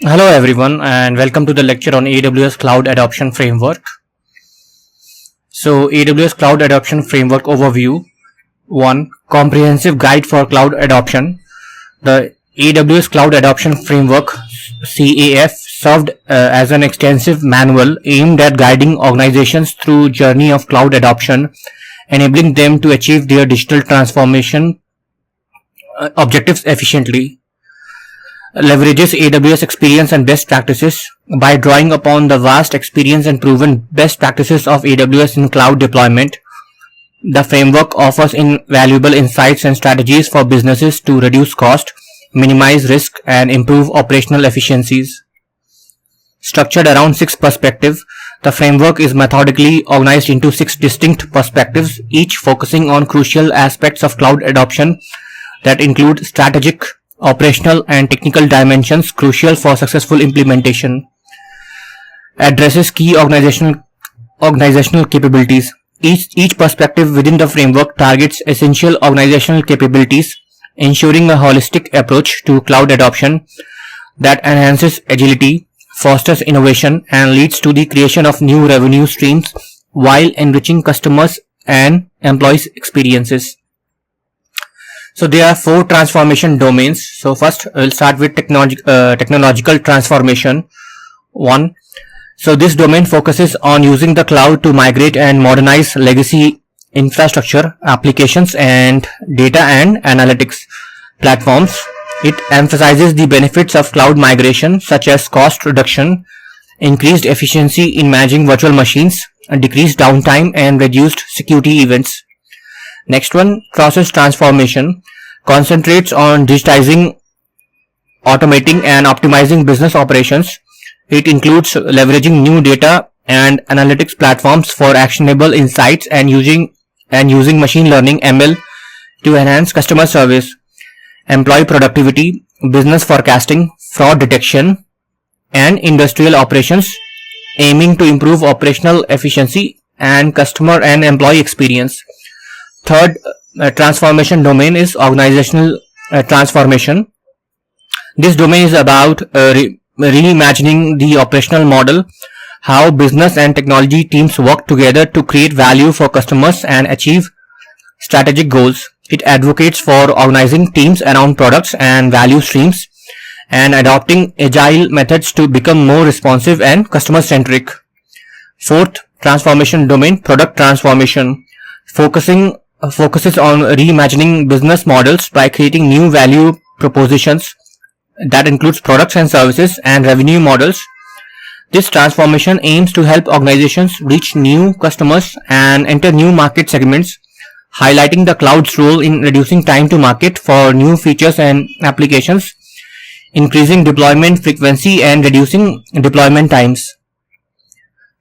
Hello everyone and welcome to the lecture on AWS Cloud Adoption Framework. So AWS Cloud Adoption Framework Overview 1. Comprehensive Guide for Cloud Adoption. The AWS Cloud Adoption Framework CAF served as an extensive manual aimed at guiding organizations through journey of cloud adoption, enabling them to achieve their digital transformation objectives efficiently. Leverages AWS experience and best practices. By drawing upon the vast experience and proven best practices of AWS in cloud deployment, the framework offers invaluable insights and strategies for businesses to reduce cost, minimize risk, and improve operational efficiencies. Structured around 6 perspectives, the framework is methodically organized into 6 distinct perspectives, each focusing on crucial aspects of cloud adoption that include strategic, operational, and technical dimensions crucial for successful implementation. Addresses key organizational capabilities. Each perspective within the framework targets essential organizational capabilities, ensuring a holistic approach to cloud adoption that enhances agility, fosters innovation, and leads to the creation of new revenue streams while enriching customers' and employees' experiences. So there are 4 transformation domains. So first we'll start with technological transformation 1. So this domain focuses on using the cloud to migrate and modernize legacy infrastructure, applications, and data and analytics platforms. It emphasizes the benefits of cloud migration such as cost reduction, increased efficiency in managing virtual machines, decreased downtime, and reduced security events. Next one, process transformation, concentrates on digitizing, automating, and optimizing business operations. It includes leveraging new data and analytics platforms for actionable insights and using machine learning (ML) to enhance customer service, employee productivity, business forecasting, fraud detection, and industrial operations, aiming to improve operational efficiency and customer and employee experience. Third transformation domain is organizational transformation. This domain is about reimagining the operational model, how business and technology teams work together to create value for customers and achieve strategic goals. It advocates for organizing teams around products and value streams and adopting agile methods to become more responsive and customer-centric. Fourth transformation domain, product transformation, focuses on reimagining business models by creating new value propositions that includes products and services and revenue models. This transformation aims to help organizations reach new customers and enter new market segments, highlighting the cloud's role in reducing time to market for new features and applications, increasing deployment frequency, and reducing deployment times.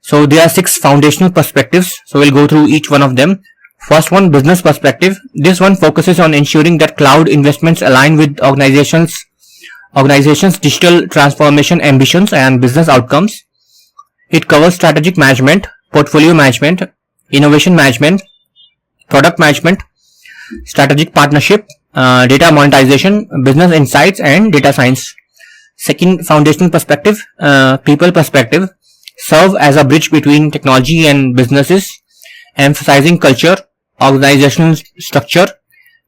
So there are 6 foundational perspectives, so we'll go through each one of them. First one, business perspective. This one focuses on ensuring that cloud investments align with organizations' digital transformation ambitions and business outcomes. It covers strategic management, portfolio management, innovation management, product management, strategic partnership, data monetization, business insights, and data science. Second foundational perspective, people perspective, serve as a bridge between technology and businesses, emphasizing culture, organizational structure,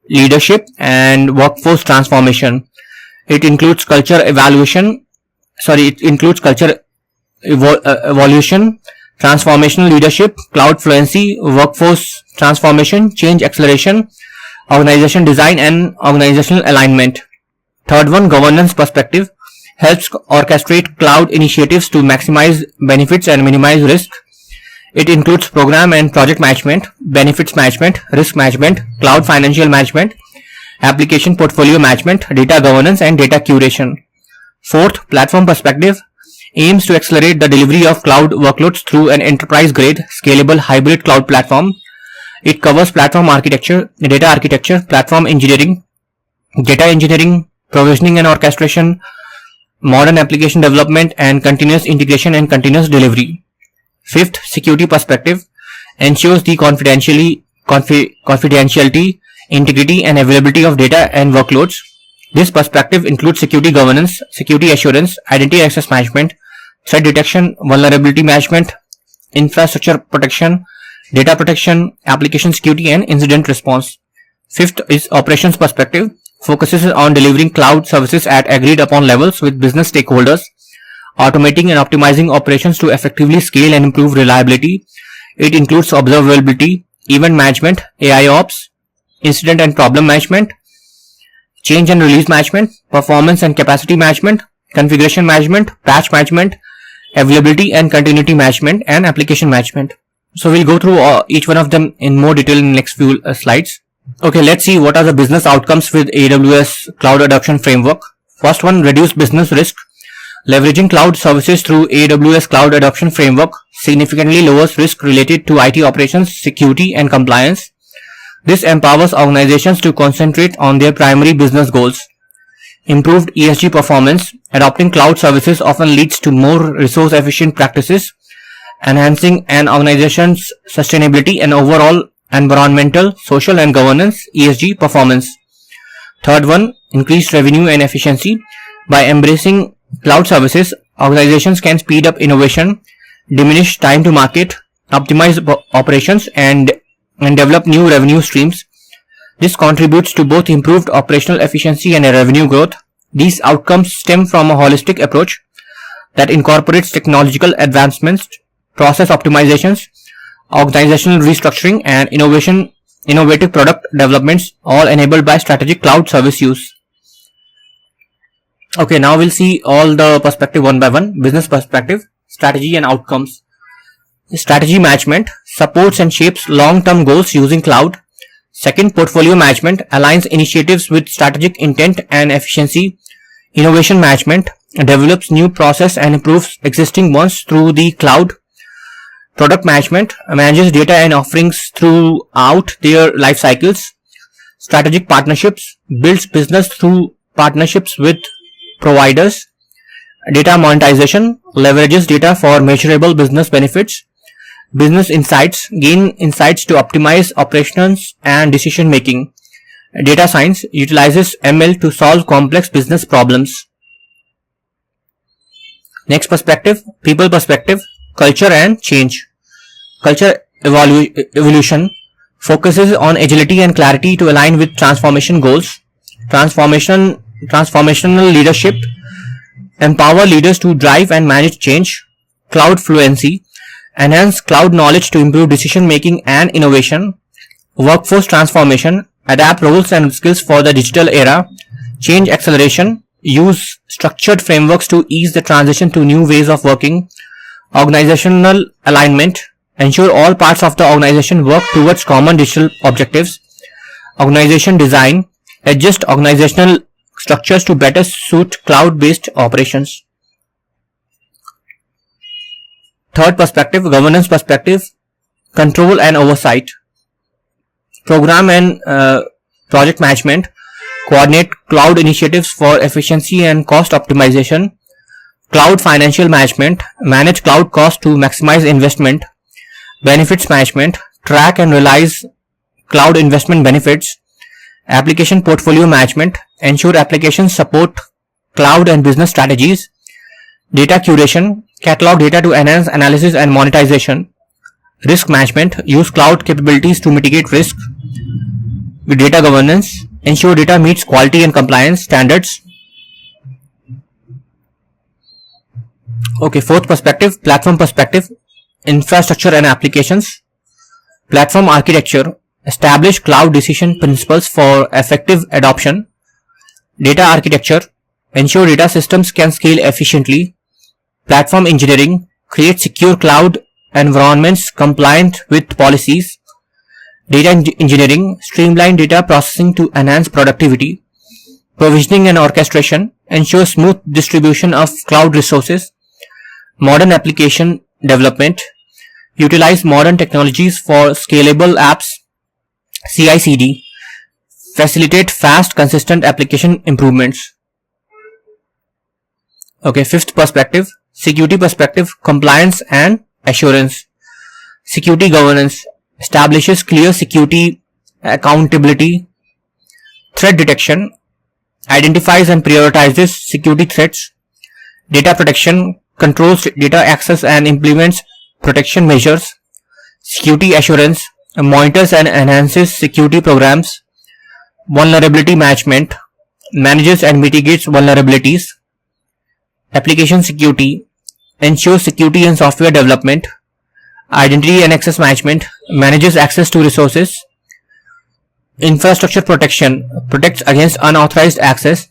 leadership, and workforce transformation. It includes evolution, transformational leadership, cloud fluency, workforce transformation, change acceleration, organization design, and organizational alignment. Third one, governance perspective, helps orchestrate cloud initiatives to maximize benefits and minimize risk. It includes program and project management, benefits management, risk management, cloud financial management, application portfolio management, data governance, and data curation. Fourth, platform perspective, aims to accelerate the delivery of cloud workloads through an enterprise-grade, scalable hybrid cloud platform. It covers platform architecture, data architecture, platform engineering, data engineering, provisioning and orchestration, modern application development, and continuous integration and continuous delivery. Fifth, security perspective, ensures the confidentiality, integrity, and availability of data and workloads. This perspective includes security governance, security assurance, identity access management, threat detection, vulnerability management, infrastructure protection, data protection, application security, and incident response. Fifth is operations perspective, focuses on delivering cloud services at agreed upon levels with business stakeholders, automating and optimizing operations to effectively scale and improve reliability. It includes observability, event management, AI ops, incident and problem management, change and release management, performance and capacity management, configuration management, patch management, availability and continuity management, and application management. So we'll go through each one of them in more detail in the next few slides. Okay, let's see what are the business outcomes with AWS Cloud Adoption Framework. First one, reduce business risk. Leveraging cloud services through AWS Cloud Adoption Framework significantly lowers risk related to IT operations, security, and compliance. This empowers organizations to concentrate on their primary business goals. Improved ESG performance. Adopting cloud services often leads to more resource-efficient practices, enhancing an organization's sustainability and overall environmental, social, and governance (ESG) performance. Third one, increased revenue and efficiency. By embracing cloud services, organizations can speed up innovation, diminish time to market, optimize operations, and develop new revenue streams. This contributes to both improved operational efficiency and revenue growth. These outcomes stem from a holistic approach that incorporates technological advancements, process optimizations, organizational restructuring, and innovative product developments, all enabled by strategic cloud service use. Okay, now we'll see all the perspective one by one. Business perspective, strategy and outcomes. Strategy management supports and shapes long-term goals using cloud. Second, portfolio management aligns initiatives with strategic intent and efficiency. Innovation management develops new process and improves existing ones through the cloud. Product management manages data and offerings throughout their life cycles. Strategic partnerships builds business through partnerships with providers. Data monetization leverages data for measurable business benefits. Business insights gain insights to optimize operations and decision making. Data science utilizes ML to solve complex business problems. Next perspective, people perspective, culture and change. Culture evolution focuses on agility and clarity to align with transformation goals. Transformational leadership empower leaders to drive and manage change. Cloud fluency enhance cloud knowledge to improve decision making and innovation. Workforce transformation adapt roles and skills for the digital era. Change acceleration use structured frameworks to ease the transition to new ways of working. Organizational alignment ensure all parts of the organization work towards common digital objectives. Organization design adjust organizational structures to better suit cloud-based operations. Third perspective, governance perspective, control and oversight. Program and project management coordinate cloud initiatives for efficiency and cost optimization. Cloud financial management manage cloud costs to maximize investment. Benefits management track and realize cloud investment benefits. Application portfolio management ensure applications support cloud and business strategies. Data curation catalog data to enhance analysis and monetization. Risk management use cloud capabilities to mitigate risk. With data governance ensure data meets quality and compliance standards. Okay, fourth perspective, platform perspective, infrastructure and applications. Platform architecture establish cloud decision principles for effective adoption. Data architecture ensure data systems can scale efficiently. Platform engineering create secure cloud environments compliant with policies. Data engineering streamline data processing to enhance productivity. Provisioning and orchestration ensure smooth distribution of cloud resources. Modern application development utilize modern technologies for scalable apps. CI/CD facilitate fast, consistent application improvements. Okay, fifth perspective, security perspective, compliance and assurance. Security governance establishes clear security accountability. Threat detection identifies and prioritizes security threats. Data protection controls data access and implements protection measures. Security assurance monitors and enhances security programs. Vulnerability management manages and mitigates vulnerabilities. Application security ensures security in software development. Identity and access management manages access to resources. Infrastructure protection protects against unauthorized access.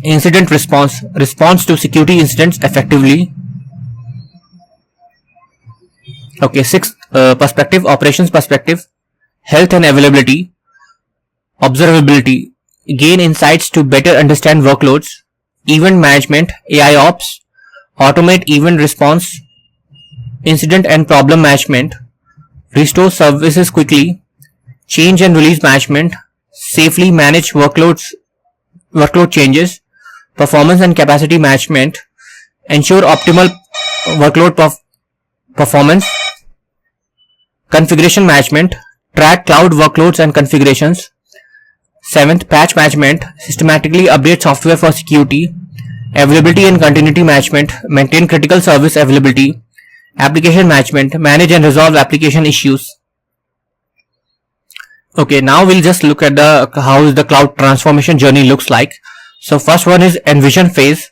Incident response responds to security incidents effectively. Okay, sixth perspective, operations perspective, health and availability, observability, gain insights to better understand workloads. Event management, AI ops, automate event response. Incident and problem management, restore services quickly. Change and release management, safely manage workload changes. Performance and capacity management, ensure optimal workload performance. Configuration management, track cloud workloads and configurations. Seventh, patch management, systematically update software for security. Availability and continuity management, maintain critical service availability. Application management, manage and resolve application issues. Okay, now we'll just look at how the cloud transformation journey looks like. So first one is envision phase,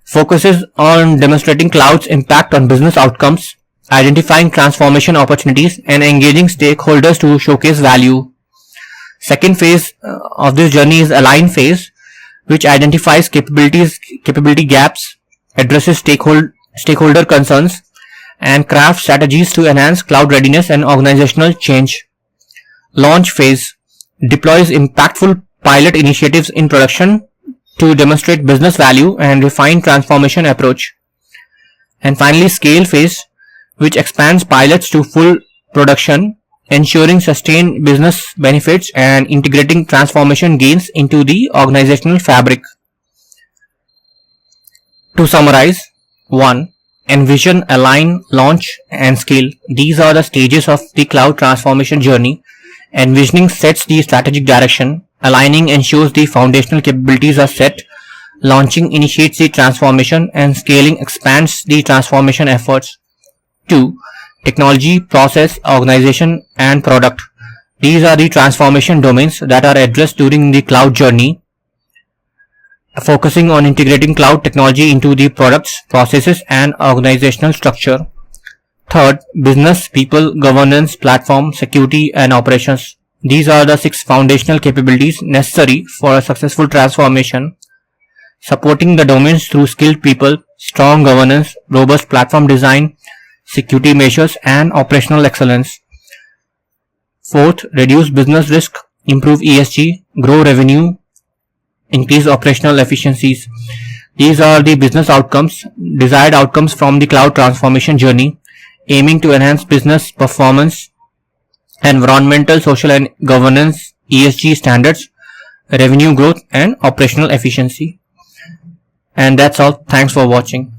focuses on demonstrating cloud's impact on business outcomes, identifying transformation opportunities, and engaging stakeholders to showcase value. Second phase of this journey is align phase, which identifies capability gaps, addresses stakeholder concerns, and crafts strategies to enhance cloud readiness and organizational change. Launch phase deploys impactful pilot initiatives in production to demonstrate business value and refine transformation approach. And finally, scale phase, which expands pilots to full production, ensuring sustained business benefits and integrating transformation gains into the organizational fabric. To summarize, 1. Envision, align, launch, and scale. These are the stages of the cloud transformation journey. Envisioning sets the strategic direction. Aligning ensures the foundational capabilities are set. Launching initiates the transformation, and scaling expands the transformation efforts. 2. Technology, process, organization, and product. These are the transformation domains that are addressed during the cloud journey, focusing on integrating cloud technology into the products, processes, and organizational structure. Third, business, people, governance, platform, security, and operations. These are the 6 foundational capabilities necessary for a successful transformation, supporting the domains through skilled people, strong governance, robust platform design, security measures, and operational excellence. Fourth, reduce business risk, improve ESG, grow revenue, increase operational efficiencies. These are the business outcomes, desired outcomes from the cloud transformation journey, aiming to enhance business performance, environmental, social, and governance, ESG standards, revenue growth, and operational efficiency. And that's all. Thanks for watching.